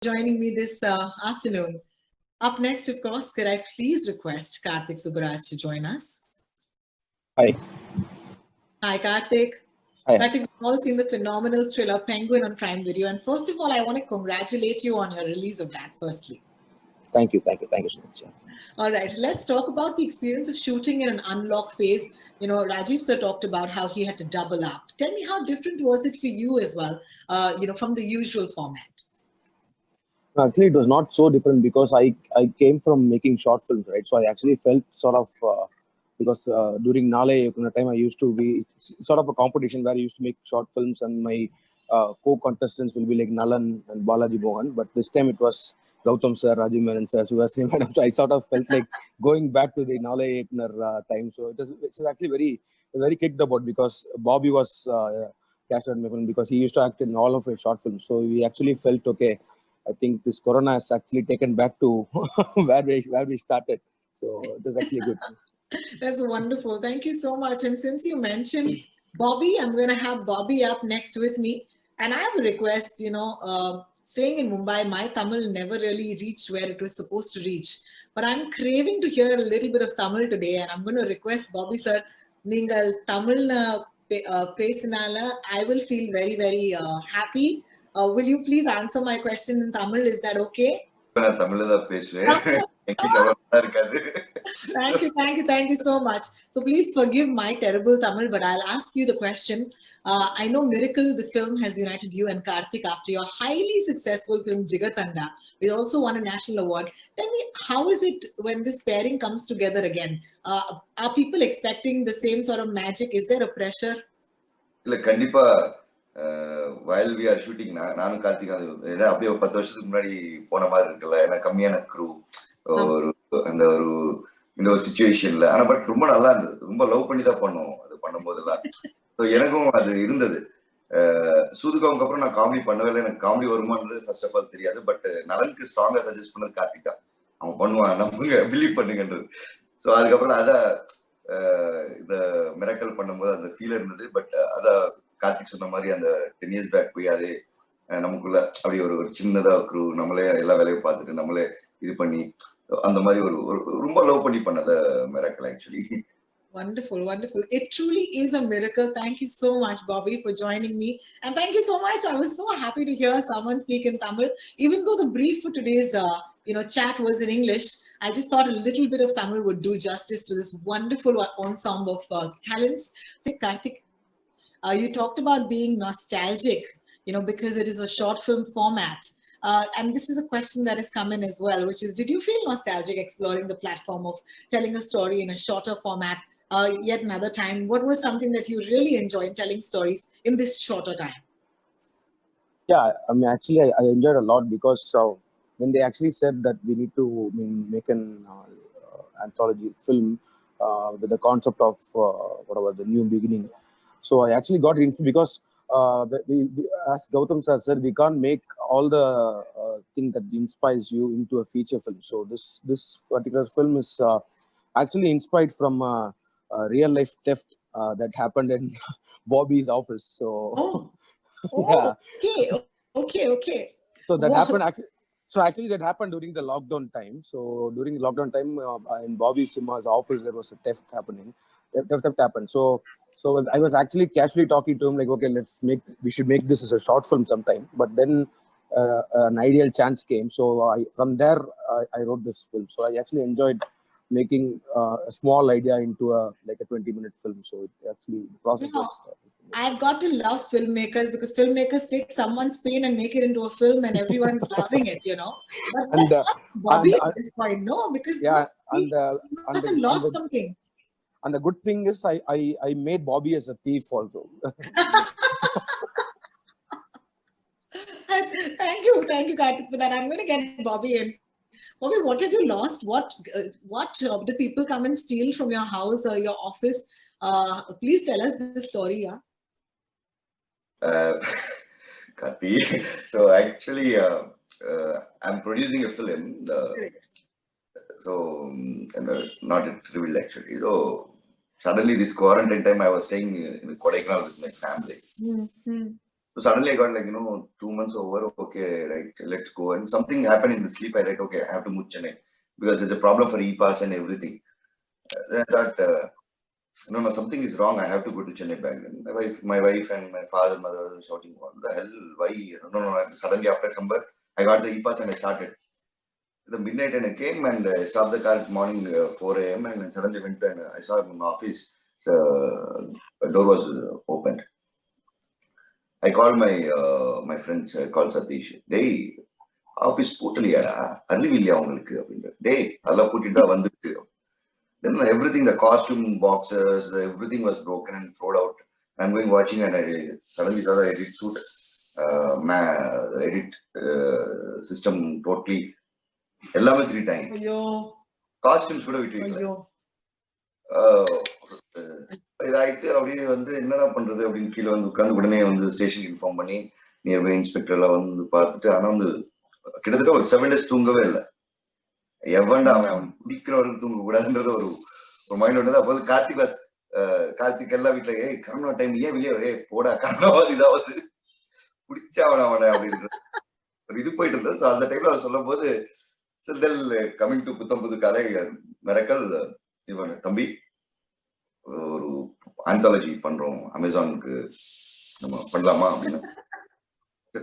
joining me this afternoon. Up next, of course, could I please request Karthick Subbaraj to join us? Hi. Hi, Karthik. Hi. Karthik, we've all seen the phenomenal thriller Penguin on Prime Video. And first of all, I want to congratulate you on your release of that, firstly. Thank you so much. All right, let's talk about the experience of shooting in an unlock phase. You know, Rajiv sir talked about how he had to double up. Tell me, how different was it for you as well, from the usual format? Actually, it was not so different because I came from making short films, right? So I actually felt sort of, because during Nale time, I used to be sort of a competition where I used to make short films and my co-contestants will be like Nalan and Balaji Mohan. But this time it was Gautham sir, Rajiv Menon sir, Suhasini madam. So I sort of felt like going back to the Nale time. So it's actually very kicked about because Bobby was cast on my film because he used to act in all of his short films. So we actually felt, okay, I think this Corona has actually taken back to where we started. So it was actually good. That's wonderful. Thank you so much. And since you mentioned Bobby, I'm going to have Bobby up next with me. And I have a request, staying in Mumbai, my Tamil never really reached where it was supposed to reach. But I'm craving to hear a little bit of Tamil today. And I'm going to request Bobby sir, Ningal Tamil pesinala, I will feel very, very happy. Will you please answer my question in Tamil? Is that okay? Thank you so much. So please forgive my terrible Tamil, but I'll ask you the question. I know Miracle, the film, has united you and Karthik after your highly successful film Jigatanda. We also won a national award. Tell me, how is it when this pairing comes together again? Are people expecting the same sort of magic? Is there a pressure? While we are shooting, நானும் கார்த்திக் அப்படியே 10 வருஷத்துக்கு முன்னாடி போன மாதிரி இருக்குல்ல, ஏன்னா கம்மியான crew அந்த இந்த ஒரு சிச்சுவேஷன்ல. ஆனா பட் ரொம்ப நல்லா இருந்தது, ரொம்ப லவ் பண்ணி தான் பண்ணோம் அது பண்ணும்போதெல்லாம். ஸோ எனக்கும் அது இருந்தது. சூதுகாவுக்கு அப்புறம் நான் காமெடி பண்ணவே இல்லை, எனக்கு காமெடி வருமானது ஃபர்ஸ்ட் ஆஃப் ஆல் தெரியாது. பட் நலனுக்கு ஸ்ட்ராங்கா சஜஸ்ட் பண்ணது கார்த்திக் தான், அவன் பண்ணுவான், நம்புங்க, பிலீவ் பண்ணுங்கன்றது. ஸோ அதுக்கப்புறம் அதான் இந்த மிராக்கல் பண்ணும்போது அந்த ஃபீல் இருந்தது. பட் அதான் கார்த்திக் சொன்ன மாதிரி அந்த 10 years பேக் போய் அது நமக்குள்ள அப்படி ஒரு சின்னதா க்ரூ, நம்மளே எல்லா வேலையும் பார்த்துட்டு நம்மளே இது பண்ணி அந்த மாதிரி ஒரு ரொம்ப லவ் பண்ணி பண்ணத miracle actually. Wonderful, wonderful. It truly is a miracle. Thank you so much, Bobby, for joining me. And thank you so much. I was so happy to hear someone speak in Tamil. Even though the brief for today's chat was in English, I just thought a little bit of Tamil would do justice to this wonderful ensemble of talents. Karthik, you talked about being nostalgic, because it is a short film format. And this is a question that has come in as well, which is, did you feel nostalgic exploring the platform of telling a story in a shorter format yet another time? What was something that you really enjoyed telling stories in this shorter time? Yeah, I mean, actually, I enjoyed a lot because when they actually said that we need to make an anthology film with the concept of the new beginning. So I actually got into, because we, as Gautham sir said, we can't make all the thing that inspires you into a feature film. So this particular film is actually inspired from real life theft that happened in Bobby's office. So yeah. Okay. So that happened actually. So actually that happened during the lockdown time. So during the lockdown time, in Bobby Simha's office, there was a theft happening. Theft happened. So I was actually casually talking to him like, okay, we should make this as a short film sometime. But then an ideal chance came. So from there, I wrote this film. So I actually enjoyed making a small idea into a 20-minute film. So the process was... I've got to love filmmakers, because filmmakers take someone's pain and make it into a film and everyone's loving it, But that's not Bobby at this point, no, because he must have lost something. And the good thing is I made Bobby as a thief also. Thank you, Karthik, for that. I'm going to get Bobby in. Bobby, what have you lost? What do people come and steal from your house or your office? Please tell us the story, yeah. Karthik, so actually I'm producing a film. So not revealed actually. So suddenly this quarantine time, I was staying in Kodaikanal with my family. So suddenly I got like, 2 months over, okay, right, let's go. And something happened in the sleep. I like, okay, I have to move Chennai because there's a problem for e-pass and everything. Then I thought, no, something is wrong. I have to go to Chennai back. And my wife and my father, mother were shouting, what the hell? Why? No. Suddenly after December, I got the e-pass and I started. The midnight and I came and I stopped the car at morning 4 a.m. and I suddenly went and I saw in my office, the door was opened. I called my friends, called Satish. Day, office போட்டலையாடா அறிவில்லையா உங்களுக்கு அப்படின்ற. Day, அதெல்லாம் போட்டுட்டு தான் வந்துருக்கு. Then everything, the costume boxes, everything was broken and thrown out. I'm going watching and I suddenly saw the edit suit, edit system totally. எல்லாமே 3 times. ஐயோ costumes கூட விட்டு ஐயோ இதாயிட்டு அப்படியே வந்து என்னடா பண்றது அப்படின்னு கீழே வந்து உட்காந்து உடனே வந்து ஸ்டேஷனுக்கு இன்ஃபார்ம் பண்ணி நியர்பை இன்ஸ்பெக்டர் எல்லாம் வந்து பார்த்துட்டு, ஆனா வந்து கிட்டத்தட்ட ஒரு 7 days தூங்கவே இல்லை. எவன்டா அவன் முடிக்கிறவர்கள் தூங்க கூடாதுன்றது ஒரு மைண்ட் வந்து. அப்போ கார்த்திக் எல்லாம் வீட்டுல, கரோனா டைம் ஏன் வெளியே போடா, கரோனாவது இதாவது பிடிச்சாவன அவனை அப்படின்ற ஒரு இது போயிட்டு இருந்தது. ஸோ அந்த டைம்ல அவர் சொல்லும் போது, செல்தல் கமிங் டு புத்தம் புது கதை மிரக்கல், இவன் தம்பி ஒரு ஆந்தாலஜி பண்றோம், அமேசானுக்கு நம்ம பண்ணலாமா அப்படின்னு.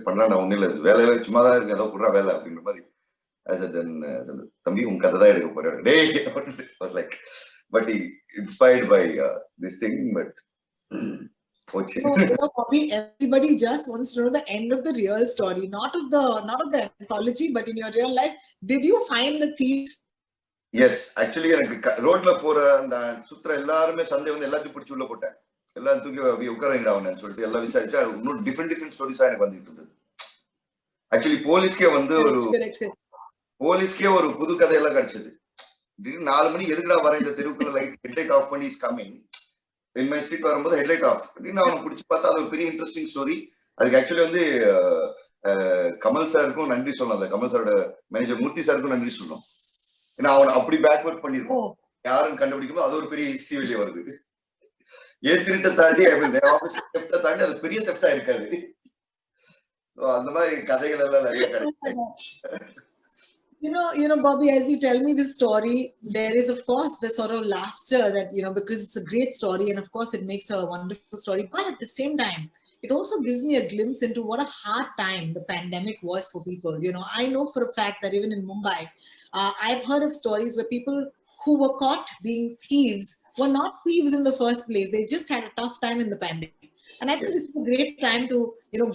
பண்ணலாம், ஒன்னும் இல்லை, வேலையில சும்மா தான் இருக்கு, ஏதோ குடுறா வேலை அப்படின்ற மாதிரி. தம்பி உன் கதை தான் எடுக்க போறேன். Day like, but inspired by this thing, but Bobby, everybody just wants to know the end of the real story, not of the anthology, but in your real life. Did you find the thief? Yes, actually எனக்கு ரோட்ல போற அந்த சுத்திர எல்லாருமே Sunday வந்து எல்லாத்தையும் பிடிச்சி உள்ள போட்டேன். எல்லாம் தூக்கி உட்காரங்கடா அவனு சொல்லிட்டு எல்லாம் விசாரிச்சா இன்னும் டிஃப்ரெண்ட் ஸ்டோரிஸா எனக்கு வந்துட்டு இருந்தது. ஆக்சுவலி போலீஸ்க்கே ஒரு புது கதையெல்லாம் கிடைச்சது. 4 மணி எதுக்குடா வர இந்த தெருவுக்குள்ள லைட் ஹெட்லைட் ஆஃப் பண்ணி is coming in my street வரும்போது ஹெட்லைட் ஆஃப் அப்படின்னு அவனை பிடிச்சி பார்த்தா அது ஒரு பெரிய இன்ட்ரெஸ்டிங் ஸ்டோரி. அதுக்கு ஆக்சுவலி வந்து கமல் சாருக்கும் நன்றி சொல்லலாம், கமல் சாரோட மேனேஜர் மூர்த்தி சாருக்கும் நன்றி சொல்லணும். ஏன்னா அவன் அப்படி பேக்வர்ட் பண்ணிருக்கோம், யாரும் கண்டுபிடிக்கும் அது ஒரு பெரிய ஹிஸ்டரி வெளியே வருது. திருட்டை தாண்டி ஆபீஸ் தெஃப்ட தாண்டி அது பெரிய தெஃப்டா இருக்காது. அந்த மாதிரி கதைகள் எல்லாம் நிறைய கிடைக்கும். Bobby, as you tell me this story, there is of course the sort of laughter that, because it's a great story and of course it makes a wonderful story, but at the same time it also gives me a glimpse into what a hard time the pandemic was for people. I know for a fact that even in Mumbai, I've heard of stories where people who were caught being thieves were not thieves in the first place. They just had a tough time in the pandemic. And I think this is a great time to,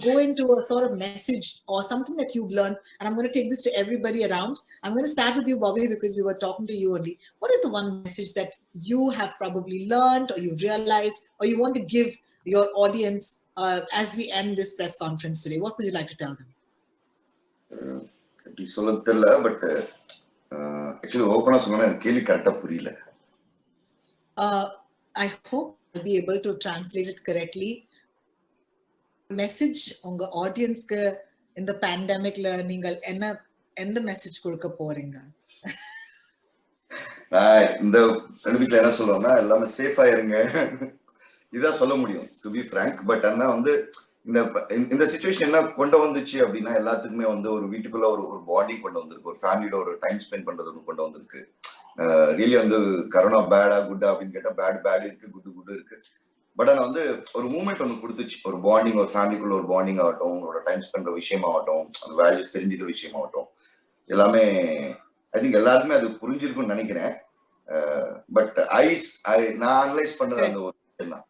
go into a sort of message or something that you've learned. And I'm going to take this to everybody around. I'm going to start with you, Bobby, because we were talking to you only. What is the one message that you have probably learned or you've realized or you want to give your audience as we end this press conference today? What would you like to tell them? But actually, open us on கேள்வி கரெக்டா புரியல. I hope I'll be able to translate it correctly. Message உங்க ஆடியன்ஸ்க்கு இந்த பேண்டமிக்ல நீங்கள் எந்த message கொடுக்க போறீங்க? இந்த வீட்டுல என்ன சொல்லுவோம்னா, எல்லாமே சேஃபா இருங்க, இதான் சொல்ல முடியும் டு பி ஃப்ராங்க். பட் ஆனா வந்து இந்த சிச்சுவேஷன் என்ன கொண்டு வந்துச்சு அப்படின்னா, எல்லாத்துக்குமே வந்து ஒரு வீட்டுக்குள்ள ஒரு பாண்டிங் கொண்டு வந்திருக்கு, ஒரு ஃபேமிலியோட ஒரு டைம் ஸ்பெண்ட் பண்றது ஒன்று கொண்டு வந்திருக்கு. ரியலி வந்து கரோனா பேடா குட்டா அப்படின்னு கேட்டா பேட் இருக்கு, குட் இருக்கு. பட் ஆனா வந்து ஒரு மூமெண்ட் ஒன்று கொடுத்துச்சு, ஒரு பாண்டிங், ஒரு ஃபேமிலிக்குள்ள ஒரு பாண்டிங் ஆகட்டும், உங்களோட டைம் ஸ்பெண்ட் பண்ற விஷயமாகட்டும், அந்த வேல்யூஸ் தெரிஞ்சுக்கிற விஷயமாகட்டும், எல்லாமே ஐ திங்க் எல்லாருக்குமே அது புரிஞ்சிருக்கும்னு நினைக்கிறேன். பட் நான் அனலைஸ் பண்ணது அந்த ஒரு விஷயம் தான்.